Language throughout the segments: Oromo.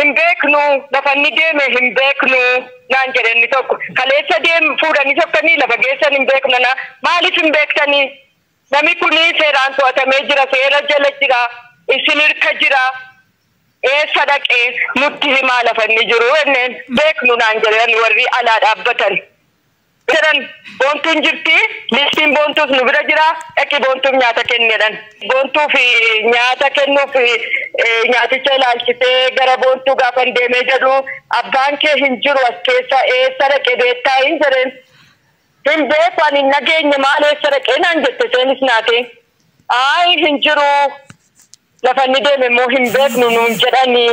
Himbeknu lafanni deeme himbeknu naan jedhani tokko kaleessa deem fuudhanii sokkanii lafa geessan himbeknu na maaliif himbektanii nami kuni seeraan to'atamee jira seera jala jira isin hirka jira eessa dhaqee nutti himaa lafanni jiru enneen beeknu naan jedhani warri alaa dhaabbatan jedhan boontuun jirti listiin boontuus nu bira jira dhaqi boontuuf nyaata kennedhan boontuu fi nyaata kennuuf nyaaticha ilaalchitee gara boontuu gaafan deemee jedhu abbaan kee hin jiru as keessa eessa dhaqee beektaa hin jedhan hin beeku ani nageenye maal eessa dhaqee naan jette seenis naate ay hin jiru lafanni deeme immoo hin beeknu nuun jedhanii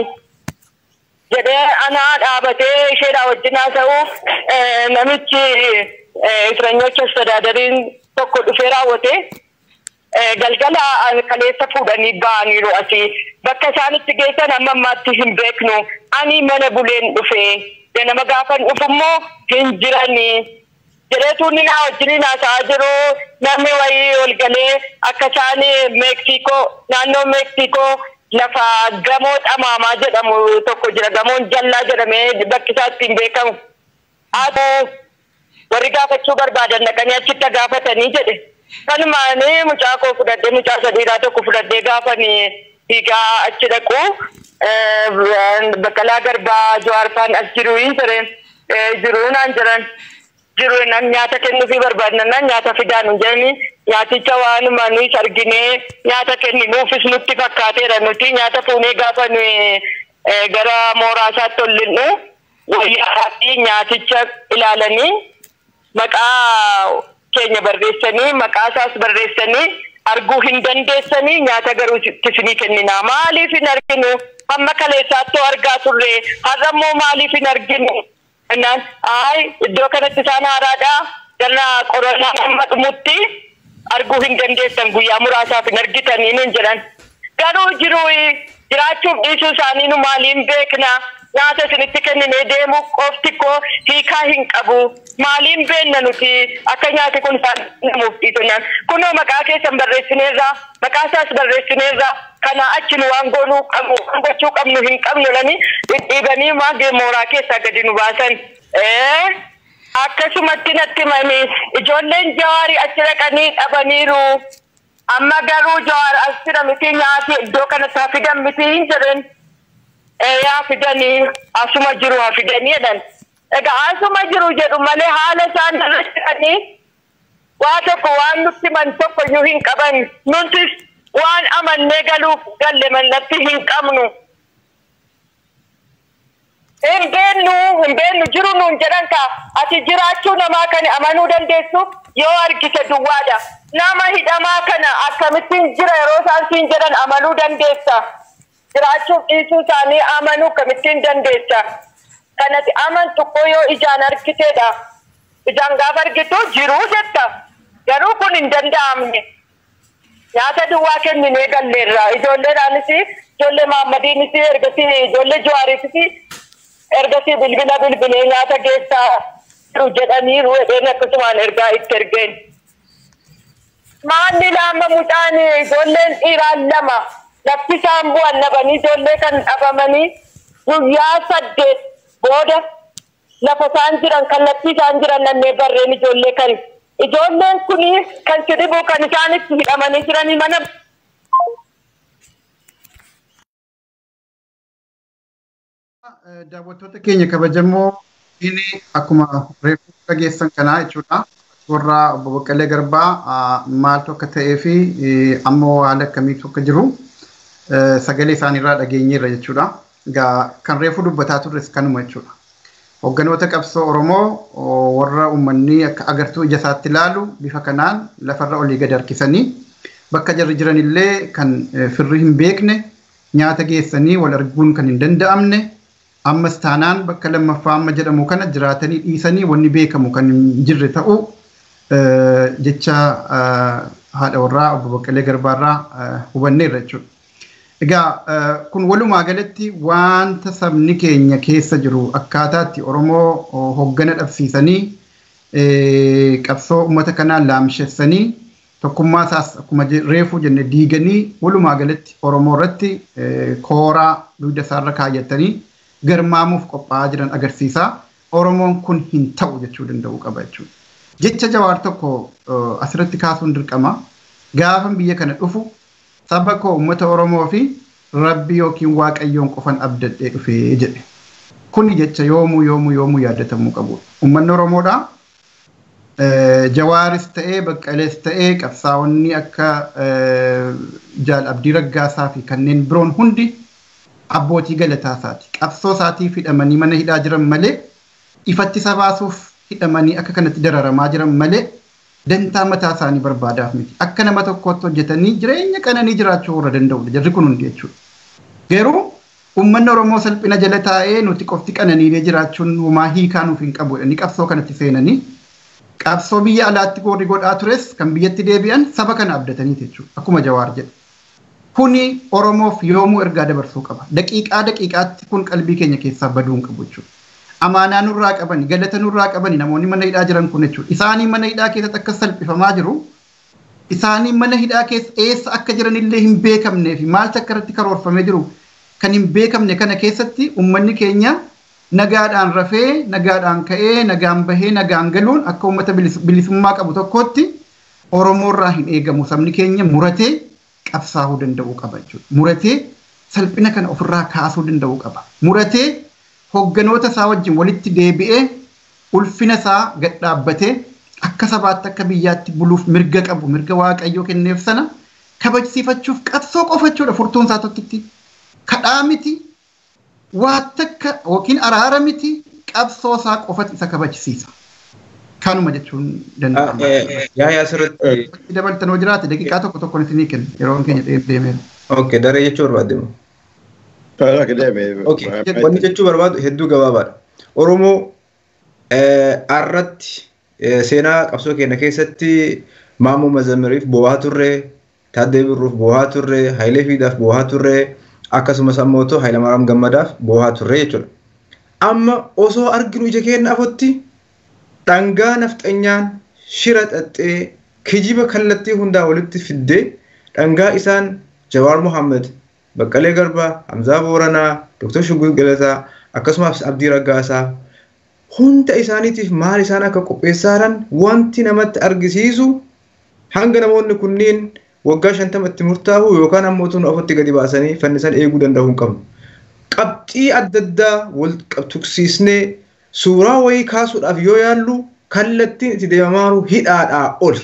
jedhee anaa dhaabatee isheedhaa wajjin haasa'u namichi Israanyocha sadaadariin tokko dhufee raawwate galgala kaleessa fuudhanii ba'aniiru asii bakka isaanitti geessan amma ammaatti hin beeknu ani mana buleen dhufee ganama gaafan dhufummoo hin jiranii jedheetu inni naa wajjin haasa'aa jiru namni wayii ol galee akka isaan Meeksikoo naannoo Meeksikoo lafa gamoo xamaamaa jedhamu tokko jira gamoon jallaa jedhamee bakki isaatti hin beekamu warri gaafachuu barbaadan dhaqanii achitti gaafatanii jedhe kanumaanii mucaa koo fudhadhee mucaa sadiidhaa tokko fudhadhee gaafanii hiigaa achi dhaqu Baqqalaa Garbaa Jawaarifaan as jiru hin jireen jiru naan jiran jiru nan nyaata kennuufii barbaadnaan nyaata fidaan hin jedhanii nyaaticha waanuma nuyi arginee nyaata kenninuufis nutti fakkaateera nuti nyaata fuunee gaafa nuyi gara mooraa isaatti ol linnu wayyaa nyaaticha ilaalanii maqaa keenya barreessanii maqaa isaas barreessanii arguu hin dandeessanii nyaata garuu isinii kennina maaliif hin arginu hamma kaleessaatti argaa turre har'a immoo maaliif hin arginu naan ay iddoo kanatti isaan haaraadha gara qorannaa amma dhumutti arguu hin dandeessan guyyaa muraasaaf hin argitanii nuun jedhan garuu jiraachuuf dhiisuu isaanii nu maaliin beekna nyaata isinitti kenninee deemu qofti koo hiikaa hin qabu maaliin beenna nuti akka nyaati kun isaan namuuf dhiitonaan kunoo maqaa keessan barreessineerra maqaa isaas barreessineerra kana achi nu waan goonuu qabnu waan gochuu qabnu hin qabnu lani dhiibanii maagee mooraa keessaa gadi nu baasan akkasumatti natti himanii ijoolleen Jawaarii achi dhaqanii dhabaniiru amma garuu Jawaar as jira miti nyaati iddoo kanatti hafidan miti hin jedhan yaa fidanii asuma jiru hafidanii jedhan egaa asuma jiru jedhu malee haala isaan irratti waa tokko waan nutti man tokko iyyuu hin qaban nutis waan amannee galuuf galle mallatti hin qabnu hin beennu jiru nuun jedhan ka ati jiraachuu namaa kana amanuu dandeessu yoo argite duwwaadha nama hidhamaa kana akkamittiin jira yeroo isaan siin jedhan amanuu dandeessa jiraachuuf dhiisuu isaanii amanuu akkamittiin dandeessa kanatti amantu yoo ijaan argiteedha ijaan gaafa argitu jiruu jetta garuu kun hin danda'amne nyaata duwwaa kenninee galleerra ijoolleedhaanis ijoollee Maammadiinis ergasii ijoollee Jawaariifis ergasii bilbilee nyaata geessaa jedhaniiru edheen akkasumaan ergaa itti ergeen maanni laama mucaan ijoolleen dhiiraan lama lafti isaan bu'an dhabanii ijoollee kan dhabamanii guyyaa 8 booda lafa isaan jiran kallattii isaan jiran nannee barreen ijoollee kan ijoolleen kuni kan sidhibuu kan isaanitti hidhamanii jiranii mana daawwattoota keenya kabajamoo inni akkuma reefuu dhageessan kanaa jechuudha warra obbo Baqqalee Garbaa maaltu akka ta'ee fi ammoo haala akkamiitu akka jiru sagalee isaaniirraa dhageenyeerra jechuudha. Egaa kan reefuu dubbataa turres kanuma jechuudha. Hogganoota qabsoo Oromoo warra uummanni akka agartuu ija isaatti ilaalu bifa kanaan lafarra olii gad harkisanii bakka jarri jiranillee kan firri hin beekne nyaata geessanii wal arguun kan hin danda'amne ammas taanaan bakka lammaffaa amma jedhamu kana jiraatanii dhiisanii wanni beekamu kan hin jirre ta'u jecha haadha warraa obbo Baqqalee Garbaarraa hubanneerra jechuudha. Egaa kun walumaa galatti wanta sabni keenya keessa jiru akkaataatti Oromoo hoggana dhabsiisanii qabsoo uummata kanaan laamshessanii tokkummaa isaas akkuma reefuu jenne diiganii walumaa galatti Oromoo irratti kooraa dugda isaarra kaayyatanii garmaamuuf qophaa'aa jiran agarsiisa. Oromoon kun hin ta'u jechuu danda'u qaba jechuudha. Jecha Jawaar tokko asirratti kaasuun dirqama. Gaafan biyya kana dhufu saba koo uummata Oromoo fi Rabbi yookiin Waaqayyoon qofan abdadhee dhufee jedhe. Kuni jecha yoomuu yaadatamuu qabu. Uummanni Oromoodha. Jawaaris ta'ee Baqqalees ta'ee qabsaa'onni akka Jaal Abdii Raggaasaa fi kanneen biroon hundi abbootii galataa isaati. Qabsoo isaatiif hidhamanii mana hidhaa jiran malee ifatti sabaasuuf hidhamanii akka kanatti dararamaa jiran malee dantaa mataa isaanii barbaadaaf miti. Akka nama tokkotti hojjetanii jireenya qananii jiraachuu warra danda'udha. Jarri kun hundi jechuudha. Garuu uummanni Oromoo salphina jala taa'ee nuti qofti qananiilee jiraachuun homaa hiikaa nuuf hin qabudha. Ni qabsoo kanatti seenanii qabsoo biyya alaatti goorri godhaa tures kan biyyatti deebi'an saba kana abdatanii jechuudha. Akkuma Jawaar jedhe. Kuni Oromoof yoomuu ergaa dabarsuu qaba. Daqiiqaatti kun qalbii keenya keessaa baduu hin qabu jechuudha. Amaanaa nurraa qabani, galata nurraa qabani namoonni mana hidhaa jiran kun jechuudha. Isaanii mana hidhaa keessatti akka salphifamaa jiru, isaanii mana hidhaa keessa eessa akka jiranillee hin beekamnee fi maaltu akka irratti karoorfamee jiru kan hin beekamne kana keessatti uummanni keenya nagaadhaan rafee, nagaadhaan ka'ee, nagaan bahee, nagaan galuun akka uummata bilisummaa qabu tokkotti Oromoorraa hin eegamu. Sabni keenya muratee qabsaa'uu danda'uu qaba jechuudha. Muratee salphina kana ofirraa kaasuu danda'uu qaba. Muratee hogganoota isaa wajjin walitti deebi'ee ulfina isaa gad dhaabbatee akka sabaatti akka biyyaatti buluuf mirga qabu, mirga Waaqayyoo kenneef sana kabajsiifachuuf qabsoo qofa jechuudha. Furtuun isaa tokkitti kadhaa miti, waa takka yookiin araara miti, qabsoo isaa qofatu isa kabajsiisa. Kanuma jechuun danda'ama. Yaa asirratti dabaltanoo jiraate daqiiqaa tokkoon isinii kenna yeroon keenya deemeera. Okay, daree jechuu barbaadde. Wanni jechuu barbaadu hedduu gabaabaadha. Oromoo har'atti seenaa qabsoo keenya keessatti Maammoo Mazammiriif boo'aa turre, Taaddee Birruuf boo'aa turre, Hayilee Fiidaaf boo'aa turre, akkasumas ammoo Hayilamaariyaam Gammadaaf boo'aa turre jechuudha. Amma osoo arginu ija keenya afotti dhangaa nafxanyaan shira xaxxee kijiba kallattii hundaa walitti fiddee dhangaa isaan Jawaar Mohammed, Baqqalee Garbaa, Hamzaa Booranaa, Dr. Shuggur Galataa akkasumas Abdii Raggaasaa hunda isaaniitiif maal isaan akka qopheessaaran wanti namatti argisiisu hanga namoonni kunniin waggaa 50tti murtaa'u yookaan ammoo tun ofitti gadi baasanii fannisan eeguu danda'u hin qabnu. Qabxii adda addaa wal tuqsiisnee suuraa wayii kaasuudhaaf yoo yaallu kallattiin itti deemamaaru hidhaadhaa oli.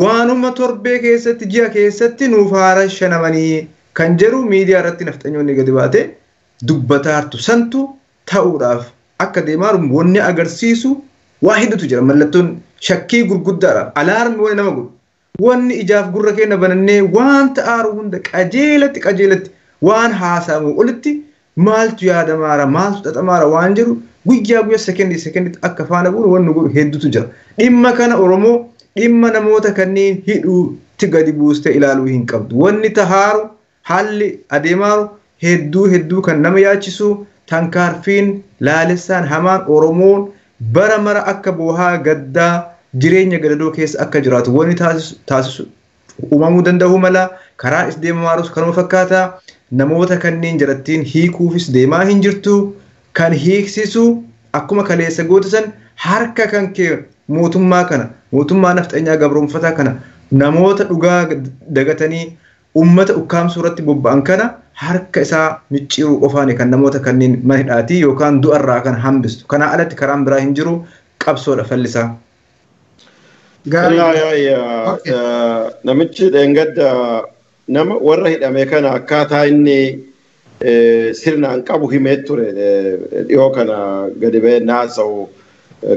Waanuma torbee keessatti ji'a keessatti nuuf haara shanamanii kan jedhu miidiyaa irratti nafxanyoonni gadi baate dubbataartu santu ta'uudhaaf akka deemaaru wanni agarsiisu waa hedduutu jira. Mallattoon shakkii gurguddaadha. Alaarmi wani nama godhu. Wanni ijaaf gurra keenya banannee wanta aaru hunda qajeelatti waan haasamu olitti maaltu yaadamaara maaltu xaxamaara waan jiru guyyaa sekendiitti akka faana bu'u wanni godhu hedduutu jira. Dhimma kana Oromoo dhimma namoota kanneen hidhuutti gadi buustee ilaaluu hin qabdu. Wanni tahaaru haalli adeemaaru hedduu kan nama yaachisu tankaarfiin laalessaan hamaan Oromoon bara mara akka boohaa gaddaa jireenya gadadoo keessa akka jiraatu wanni taasisu uumamuu danda'u mala karaa is deemamaarus kanuma fakkaata namoota kanneen jalattiin hiikuufis deemaa hin jirtu kan hiiksisu akkuma kaleessa gootisan harka kan kee mootummaa nafxanyaa gabroonfataa kana namoota dhugaa dagatanii ummata ukkaamsuu irratti bobba'an kana harka isaa micciiruu qofaani kan namoota kanneen mana hidhaatii yookaan du'arraa kan hambistu. Kana alatti karaan biraa hin jiru qabsoodha fallisaa. Namichi dheengadda nama warra hidhame kana akkaataa inni sirnaan qabu himee ture dhiyoo kana gadi ba'ee naasa'u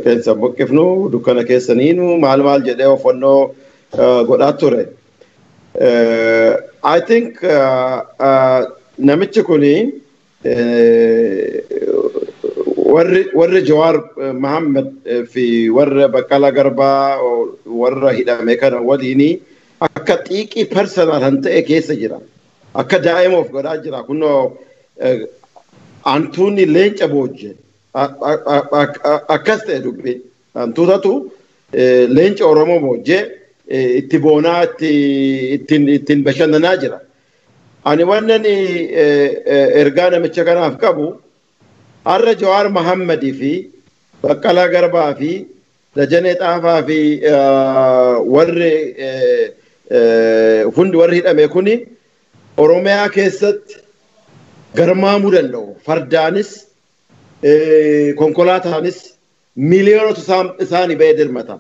keessa buqqifnu dukkana keessaniinu maal jedhee ofannoo godhaa ture. I think namichi kuni warri Jawaar Mohammed fi warra Baqqalaa Garbaa warra hidhame kana waliini akka xiiqii personal han ta'e keessa jira. Akka daa'ima of godhaa jira. Kunoo antuunni leenca boojje akkas ta'e dubbi. Antuutatu leenca Oromoo boojjee itti boonaa ittiin bashannanaa jira. Ani wannan ergaa namicha kanaaf qabu har'a Jawaar Mahammadii fi Baqqalaa Garbaa fi Dajanee Xaafaa fi warri hundi warri hidhame kuni Oromiyaa keessatti garmaamuu danda'u. Fardaanis konkolaataanis miliyoonota isaanii ba'ee dirmata.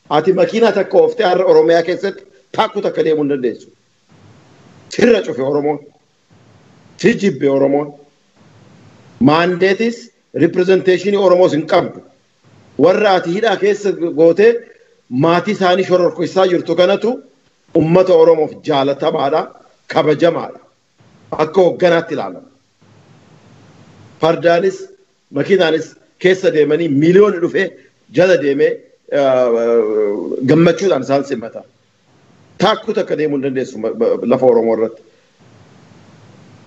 Ati makiinaa takka ooftee har'a Oromiyaa keessatti takku takka deemuu hin dandeessu. Sirra cufe Oromoon. Si jibbe Oromoon. Maandeetis ripirezenteeshinii Oromoos hin qabdu. Warra ati hidhaa keessa gootee maatii isaanii shororkeessaa jirtu kanatu ummata Oromoof jaalatamaadha, kabajamaadha. Akka hogganaatti ilaalama. Fardaanis makiinaanis keessa deemanii miliyoonni dhufee jala deemee gammachuudhaan isaan simata. Takku takka deemuu hin dandeessu lafa Oromoo irratti.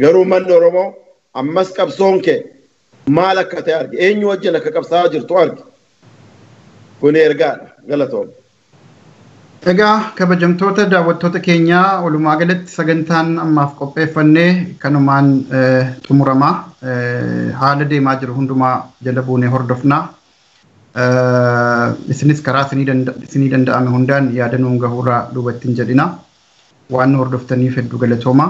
Garuu manni Oromoo ammas qabsoon kee maal akka ta'e argi. Eenyu wajjin akka qabsaa'aa jirtu argi. Kun ergaadha. Galatoom. Egaa kabajamtoota daawwattoota keenyaa walumaa galatti sagantaan ammaaf qopheeffannee kanumaan xumuramaa haala deemaa jiru hundumaa jala buunee hordofnaa. Isinis karaa isinii danda'ame hundaan yaadanuun gahuurraa duubatti hin jedhina. Waan nu hordoftaniif hedduu galatooma.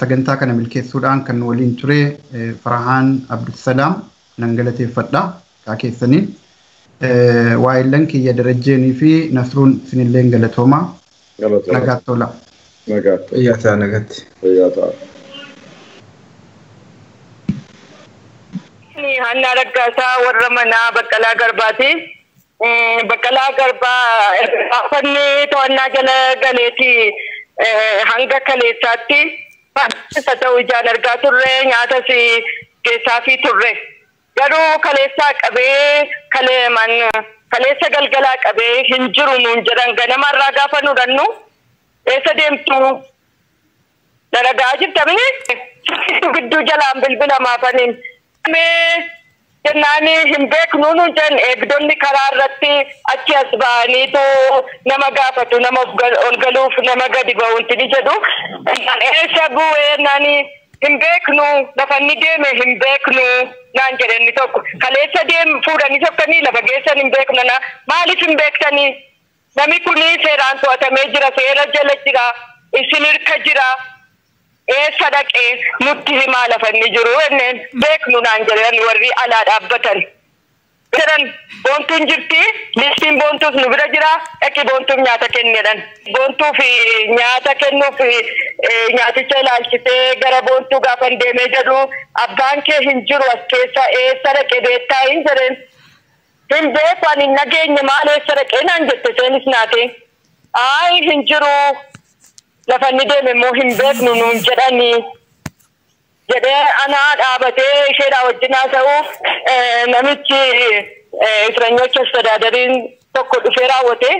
Sagantaa kana milkeessuudhaan kan waliin ture Farahaan Abdulsalaam nan galateeffadha kaa keessanii. Waa'illan kiyya darajjeenii fi Nasruun isinillee galatooma. Nagaatti tola. Nagaatti. Iyyataa nagaatti. Iyyataa. Hannaa Raggaasaa warra manaa Baqqalaa Garbaati. Baqqalaa Garbaa affanni to'annaa jala galeeti hanga kaleessaatti isa ta'u ijaan argaa turre nyaatas geessaa fi turre. Garuu kaleessaa qabee kaleessa galgalaa qabee hin jiru nuun jedhan ganamarraa gaafa nu dhannu eessa deemtu dalagaa jirtamni gidduu jalaan bilbila maafaniin. Jennaani hin beeknu nuun jedhan eegdonni karaa irratti achi as ba'aniitu nama gaafatu nama ol galuuf nama gadi ba'uunti ni jedhu. Eessa bu'ee naani hin beeknu lafanni deeme hin beeknu naan jedhanni tokko kaleessa fuudhanii sokkanii lafa geessan hin beeknu na maaliif hin beektanii namni kuni seeraan to'atamee jira seera jala jira isin hirka jira eessa dhaqee nutti himaa lafanni jiru enneen beeknu naan jedhan warri alaa dhaabbatan. Jedhan boontuun jirti listiin boontuuf nu bira jira dhaqi boontuuf nyaata kennedhan. Boontuuf nyaata kennuuf nyaaticha ilaalchisee gara boontuu gaafan deemee jedhu abbaan kee hin jiru as keessa eessa dhaqe beektaa hin jedheen. Hin beeku ani nageenye maal eessa dhaqee naan jette seenis naate. Aayi hin jiru lafanni deeme immoo hin beeknu nuun jedhanii. Jedhee anaa dhaabatee isheedhaa wajjin haasa'u namichi Israa'ኞች astedaadariin tokko dhufee raawwate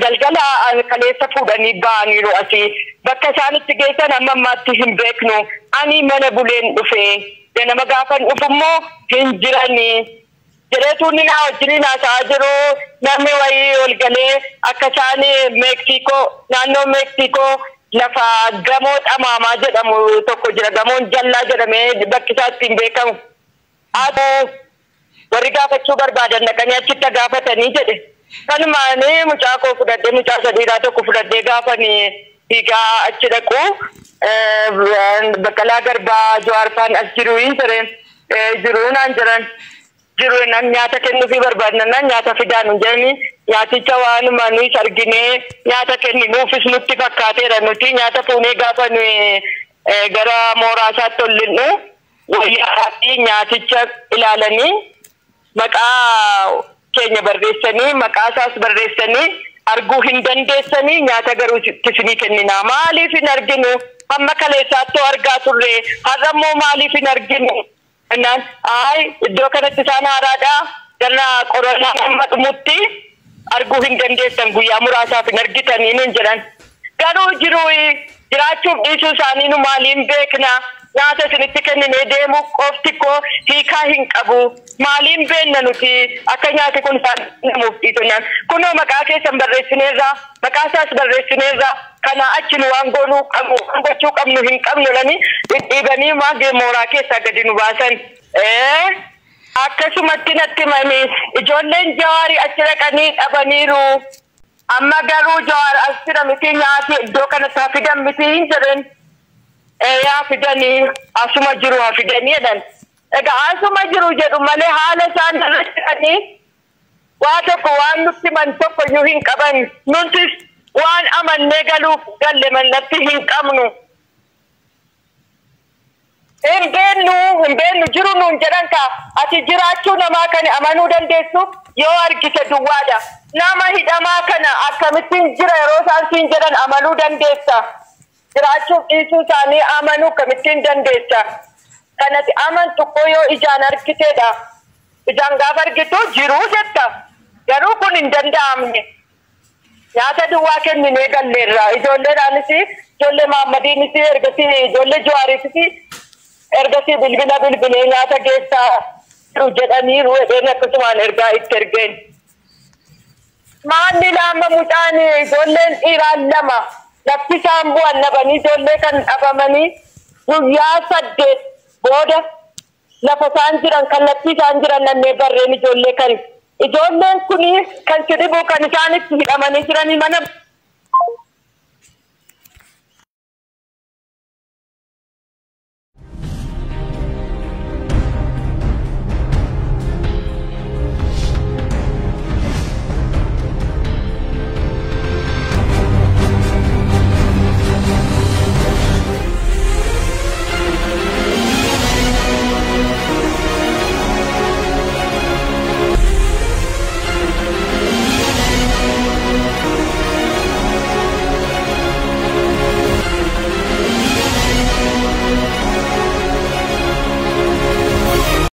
galgala kaleessa fuudhanii ba'aniiru asii bakka isaanitti geessan amma ammaatti hin beeknu ani mana buleen dhufee nama gaafan dhufummoo hin jiranii jedheetu inni naa wajjin haasa'aa jiru namni wayii ol galee akka isaan naannoo Meeksikoo lafa gamoo xamaamaa jedhamu tokko jira gamoon jallaa jedhamee bakki isaatti hin beekamu. Warri gaafachuu barbaadan dhaqanii achitti gaafatanii jedhe. Kanumaanii mucaa koo fudhadhee mucaa sadiidhaa tokko fudhadhee gaafanii fiigaa achi dhaqu. Baqqalaa Garbaa Jawaarfaan as jiru hin jireen jiru naan jiran. Jiru nan nyaata kennuufii barbaadnan nyaata fidaan hin jedhanii nyaaticha waanuma nuyi arginee nyaata kenninuufis nutti fakkaateera nuti nyaata fuunee gaafa gara mooraa isaatti ol linnu wayyaa fi nyaaticha ilaalanii maqaa keenya barreessanii maqaa isaas barreessanii arguu hin dandeessanii nyaata garuu isinii kennina maaliif hin arginu hamma kaleessaatti argaa turre har'a immoo maaliif hin arginu naan iddoo kanatti isaan haaraadhaa gara qoranaa amma dhumutti arguu hin dandeessan guyyaa muraasaaf hin argitanii nuun jedhan garuu jiraachuuf dhiisuu isaanii nu maaliin beekna nyaata isinitti kennine deemu qofti koo hiikaa hin qabu maaliin beenna nuti akka nyaati kun isaan namuuf dhiitunan kunoo maqaa keessan barreessineerra maqaa isaas barreessineerra kana achi nu waan goonuu qabnu gochuu qabnu hin qabnu lani dhidhiibanii maagee mooraa keessaa gadi nu baasan akkasumatti natti mani ijoolleen Jawaarii achi dhaqanii dhabaniiru amma garuu Jawaar asira miti nyaati iddoo kanatti fidan miti hin jedhan yaa fidanii asuma jiru fidanii jedhan egaa asuma jiru jedhu malee haala isaan irratti waa tokko waan nutti man tokko iyyuu hin qaban nutis waan amannee galuuf galle mannatti hin qabnu hin beennu jiru nuun jedhan ka ati jiraachuu namaa kan amanuu dandeessu yoo argite duwwaadha nama hidhamaa kana akkamittiin jira yeroo isaan siin jedhan amanuu dandeessa jiraachuuf dhiisuu isaanii amanuu akkamittiin dandeessa kanatti aman tokko yoo ijaan argiteedha ijaan gaafa argitu jiruu jetta garuu kun hin danda'amne nyaata duwwaa kenninee galleerra ijoolleedhaanis ijoollee Maammadiinis ergasii ijoollee Jawaariifis ergasii bilbilee nyaata geessaa jedhaniiru edeen akkasumaan ergaa itti ergeen maanni laama mucaan ijoolleen dhiiraan lama lafti isaan bu'an dhabanii ijoollee kan dhabamanii guyyaa 8 booda lafa isaan jiran kan lafti isaan jiran nannee barreen ijoollee kan ijoolleen kuni kan si dhibu kan isaanitti hidhamanii jiranii mana